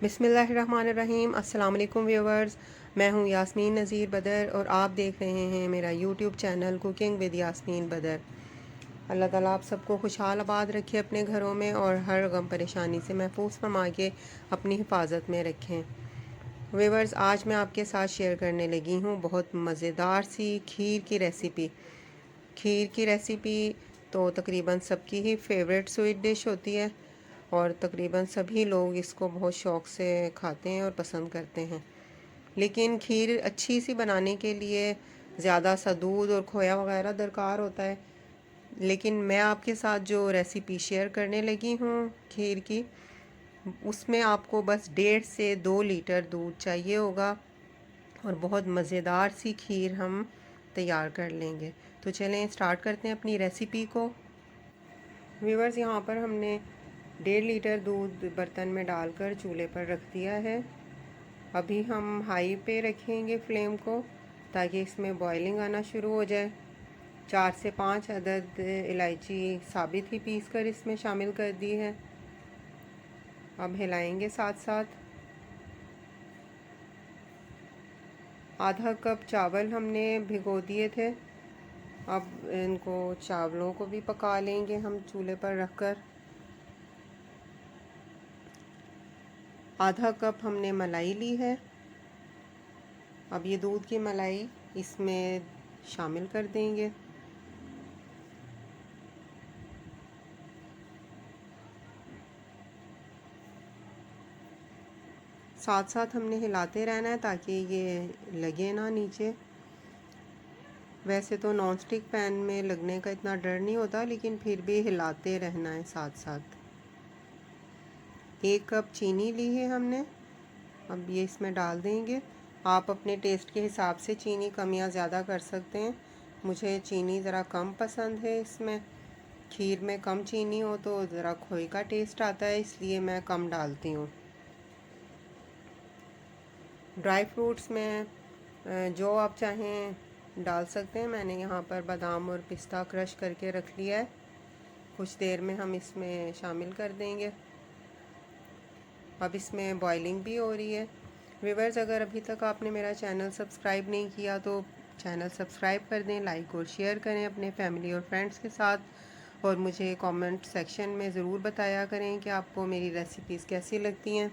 बिस्मिल्लाहिर्रहमानिर्रहीम। अस्सलाम वालेकुम व्यूवर्स, मैं हूं यास्मीन नज़ीर बदर और आप देख रहे हैं मेरा YouTube channel cooking with Yasmin Badar. अल्लाह ताला आप सबको खुशहाल आबाद रखे अपने घरों में और हर गम परेशानी से महफूज फरमा के अपनी हिफाजत में रखें। व्यूवर्स, आज मैं आपके साथ शेयर करने लगी हूं बहुत मज़ेदार सी खीर की रेसिपी। खीर की रेसिपी तो तकरीबन सबकी ही फेवरेट स्वीट डिश होती है और तकरीबन सभी लोग इसको बहुत शौक़ से खाते हैं और पसंद करते हैं। लेकिन खीर अच्छी सी बनाने के लिए ज़्यादा सा दूध और खोया वगैरह दरकार होता है। लेकिन मैं आपके साथ जो रेसिपी शेयर करने लगी हूँ खीर की, उसमें आपको बस 1.5 से 2 लीटर दूध चाहिए होगा और बहुत मज़ेदार सी खीर हम तैयार कर लेंगे। तो चलें स्टार्ट करते हैं अपनी रेसिपी को। व्यूवर्स, यहाँ पर हमने 1.5 लीटर दूध बर्तन में डालकर चूल्हे पर रख दिया है। अभी हम हाई पे रखेंगे फ्लेम को ताकि इसमें बॉइलिंग आना शुरू हो जाए। 4 से 5 अदद इलायची साबित ही पीस कर इसमें शामिल कर दी है। अब हिलाएंगे साथ साथ। आधा कप चावल हमने भिगो दिए थे। अब इनको चावलों को भी पका लेंगे हम चूल्हे पर रखकर। आधा कप हमने मलाई ली है। अब ये दूध की मलाई इसमें शामिल कर देंगे। साथ साथ हमने हिलाते रहना है ताकि ये लगे ना नीचे। वैसे तो नॉन स्टिक पैन में लगने का इतना डर नहीं होता, लेकिन फिर भी हिलाते रहना है साथ साथ। 1 कप चीनी ली है हमने। अब ये इसमें डाल देंगे। आप अपने टेस्ट के हिसाब से चीनी कम या ज़्यादा कर सकते हैं। मुझे चीनी ज़रा कम पसंद है। इसमें खीर में कम चीनी हो तो ज़रा खोए का टेस्ट आता है, इसलिए मैं कम डालती हूँ। ड्राई फ्रूट्स में जो आप चाहें डाल सकते हैं। मैंने यहाँ पर बादाम और पिस्ता क्रश करके रख लिया है। कुछ देर में हम इसमें शामिल कर देंगे। अब इसमें बॉइलिंग भी हो रही है। व्यूअर्स, अगर अभी तक आपने मेरा चैनल सब्सक्राइब नहीं किया तो चैनल सब्सक्राइब कर दें, लाइक और शेयर करें अपने फैमिली और फ्रेंड्स के साथ और मुझे कमेंट सेक्शन में ज़रूर बताया करें कि आपको मेरी रेसिपीज़ कैसी लगती हैं।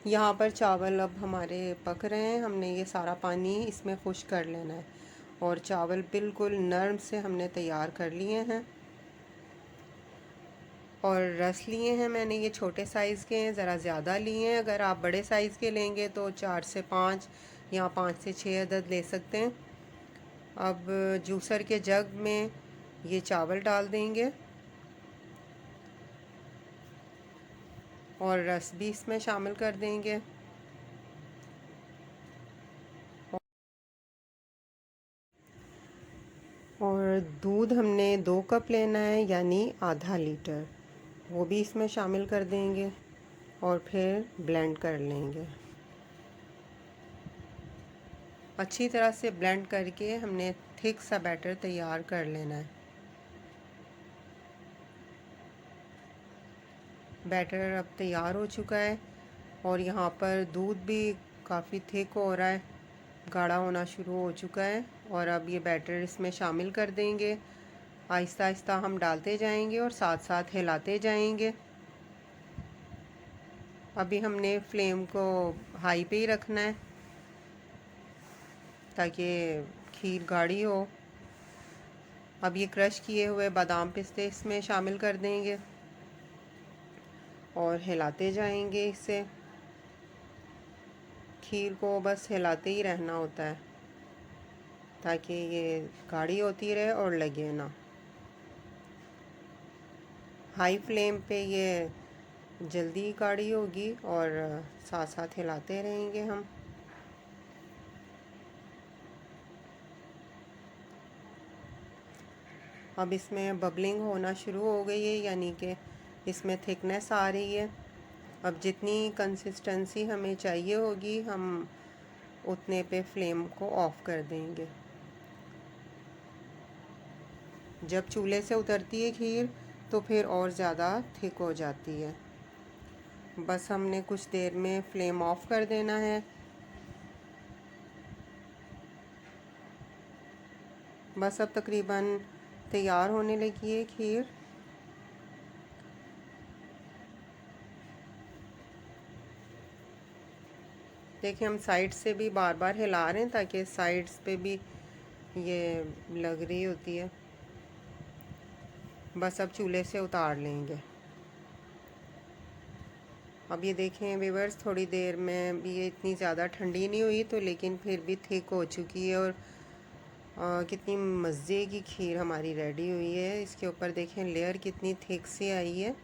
यहाँ पर चावल अब हमारे पक रहे हैं। हमने ये सारा पानी इसमें खुश्क कर लेना है और चावल बिल्कुल नरम से हमने तैयार कर लिए हैं। और रस लिए हैं मैंने, ये छोटे साइज़ के हैं, ज़रा ज़्यादा लिए हैं। अगर आप बड़े साइज़ के लेंगे तो 4 से 5 या 5 से 6 अदद ले सकते हैं। अब जूसर के जग में ये चावल डाल देंगे और रस भी इसमें शामिल कर देंगे। और दूध हमने 2 कप लेना है, यानी आधा लीटर, वो भी इसमें शामिल कर देंगे और फिर ब्लेंड कर लेंगे। अच्छी तरह से ब्लेंड करके हमने थिक सा बैटर तैयार कर लेना है। बैटर अब तैयार हो चुका है और यहाँ पर दूध भी काफ़ी थिक हो रहा है, गाढ़ा होना शुरू हो चुका है। और अब ये बैटर इसमें शामिल कर देंगे। आहिस्ता आहिस्ता हम डालते जाएंगे और साथ साथ हिलाते जाएंगे। अभी हमने फ्लेम को हाई पे ही रखना है ताकि खीर गाढ़ी हो। अब ये क्रश किए हुए बादाम पिस्ते इसमें शामिल कर देंगे और हिलाते जाएंगे इसे। खीर को बस हिलाते ही रहना होता है ताकि ये गाढ़ी होती रहे और लगे ना। हाई फ्लेम पे ये जल्दी गाढ़ी होगी और साथ साथ हिलाते रहेंगे हम। अब इसमें बबलिंग होना शुरू हो गई है, यानी कि इसमें थिकनेस आ रही है। अब जितनी कंसिस्टेंसी हमें चाहिए होगी हम उतने पे फ्लेम को ऑफ़ कर देंगे। जब चूल्हे से उतरती है खीर तो फिर और ज़्यादा थिक हो जाती है। बस हमने कुछ देर में फ्लेम ऑफ कर देना है। बस अब तकरीबन तैयार होने लगी है खीर। देखिए हम साइड से भी बार बार हिला रहे हैं ताकि साइड्स पे भी ये लग रही होती है। बस अब चूल्हे से उतार लेंगे। अब ये देखें व्यूअर्स, थोड़ी देर में भी ये इतनी ज़्यादा ठंडी नहीं हुई तो लेकिन फिर भी थिक हो चुकी है और कितनी मज़े की खीर हमारी रेडी हुई है। इसके ऊपर देखें लेयर कितनी थिक सी आई है।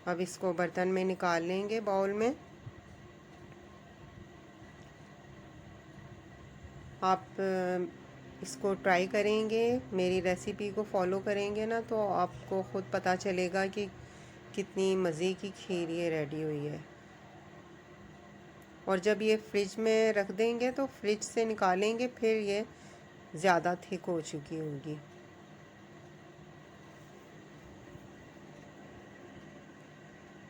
अब इसको बर्तन में निकाल लेंगे, बाउल में। आप इसको ट्राई करेंगे, मेरी रेसिपी को फॉलो करेंगे ना, तो आपको ख़ुद पता चलेगा कि कितनी मज़े की खीर ये रेडी हुई है। और जब ये फ्रिज में रख देंगे तो फ्रिज से निकालेंगे फिर ये ज़्यादा थिक हो चुकी होगी।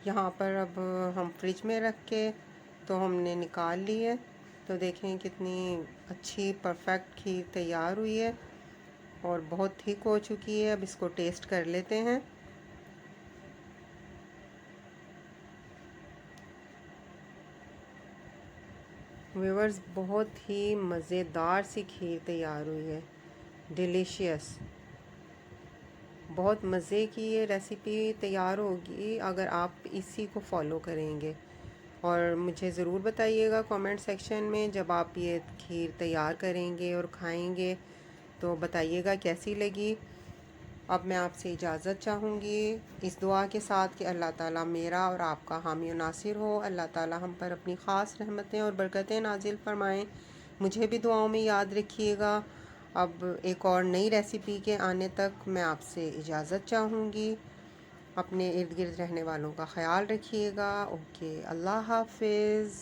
यहाँ पर अब हम फ्रिज में रख के तो हमने निकाल ली है। तो देखें कितनी अच्छी परफेक्ट खीर तैयार हुई है और बहुत थिक हो चुकी है। अब इसको टेस्ट कर लेते हैं। व्यूअर्स, बहुत ही मज़ेदार सी खीर तैयार हुई है, डिलीशियस। बहुत मज़े की ये रेसिपी तैयार होगी अगर आप इसी को फॉलो करेंगे। और मुझे ज़रूर बताइएगा कमेंट सेक्शन में, जब आप ये खीर तैयार करेंगे और खाएंगे तो बताइएगा कैसी लगी। अब मैं आपसे इजाज़त चाहूँगी इस दुआ के साथ कि अल्लाह ताला मेरा और आपका हामी और नासिर हो। अल्लाह ताला हम पर अपनी ख़ास रहमतें और बरकतें नाजिल फरमाएँ। मुझे भी दुआओं में याद रखिएगा। अब एक और नई रेसिपी के आने तक मैं आपसे इजाज़त चाहूँगी। अपने इर्द गिर्द रहने वालों का ख्याल रखिएगा। ओके, अल्लाह हाफिज़।